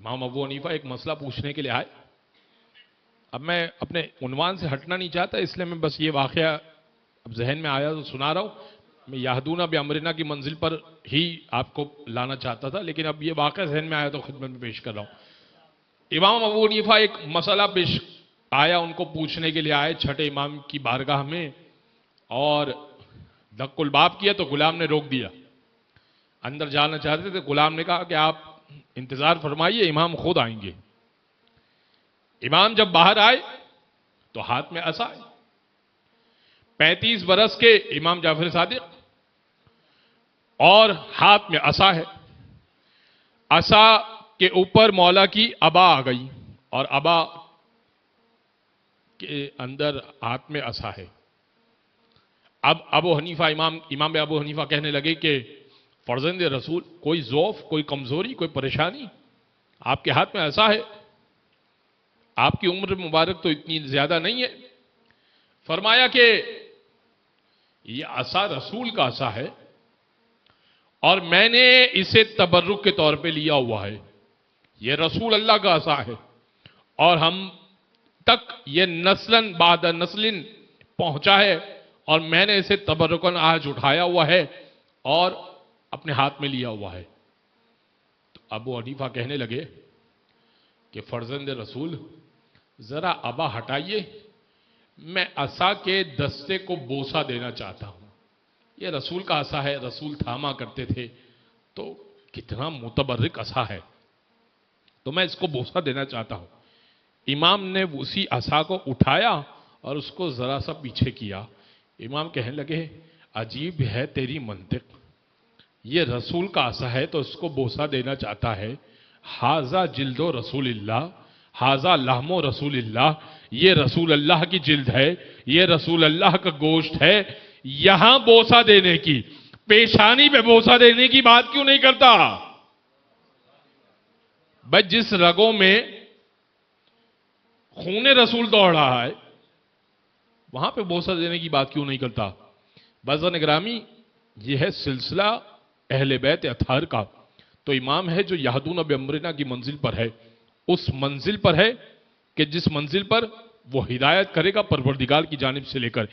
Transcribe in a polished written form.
امام ابو حنیفہ ایک مسئلہ پوچھنے کے لیے آئے. اب میں اپنے عنوان سے ہٹنا نہیں چاہتا، اس لیے میں بس یہ واقعہ اب ذہن میں آیا تو سنا رہا ہوں. میں یہدون بامرنا کی منزل پر ہی آپ کو لانا چاہتا تھا، لیکن اب یہ واقعہ ذہن میں آیا تو خدمت میں پیش کر رہا ہوں. امام ابو حنیفہ ایک مسئلہ پیش آیا، ان کو پوچھنے کے لیے آئے چھٹے امام کی بارگاہ میں، اور دق الباب کیا تو غلام نے روک دیا. اندر جانا چاہتے تھے، غلام نے کہا کہ آپ انتظار فرمائیے، امام خود آئیں گے. امام جب باہر آئے تو ہاتھ میں عصا ہے. 35 برس کے امام جعفر صادق، اور ہاتھ میں عصا ہے. عصا کے اوپر مولا کی عبا آ گئی، اور عبا کے اندر ہاتھ میں عصا ہے. اب ابو حنیفہ امام ابو حنیفہ کہنے لگے کہ فرزند رسول، کوئی ضعف، کوئی کمزوری، کوئی پریشانی؟ آپ کے ہاتھ میں عصا ہے، آپ کی عمر مبارک تو اتنی زیادہ نہیں ہے. فرمایا کہ یہ عصا رسول کا عصا ہے، اور میں نے اسے تبرک کے طور پہ لیا ہوا ہے. یہ رسول اللہ کا عصا ہے، اور ہم تک یہ نسلاً بعد نسل پہنچا ہے، اور میں نے اسے تبرکاً آج اٹھایا ہوا ہے اور اپنے ہاتھ میں لیا ہوا ہے. تو ابو حنیفہ کہنے لگے کہ فرزند رسول، ذرا عبا ہٹائیے، میں عصا کے دستے کو بوسہ دینا چاہتا ہوں. یہ رسول کا عصا ہے، رسول تھاما کرتے تھے، تو کتنا متبرک عصا ہے، تو میں اس کو بوسہ دینا چاہتا ہوں. امام نے اسی عصا کو اٹھایا اور اس کو ذرا سا پیچھے کیا. امام کہنے لگے عجیب ہے تیری منطق، یہ رسول کا عصا ہے تو اس کو بوسہ دینا چاہتا ہے. ھذا جلد و رسول اللہ، ھذا لحم و رسول اللہ، یہ رسول اللہ کی جلد ہے، یہ رسول اللہ کا گوشت ہے. یہاں بوسہ دینے کی، پیشانی پہ بوسہ دینے کی بات کیوں نہیں کرتا؟ بھائی جس رگوں میں خون رسول دوڑ رہا ہے وہاں پہ بوسہ دینے کی بات کیوں نہیں کرتا؟ بازن گرامی، یہ ہے سلسلہ اہل بیت اطہار کا. تو امام ہے جو یہدون بامرنا کی منزل پر ہے، اس منزل پر ہے کہ جس منزل پر وہ ہدایت کرے گا پروردگار کی جانب سے لے کر.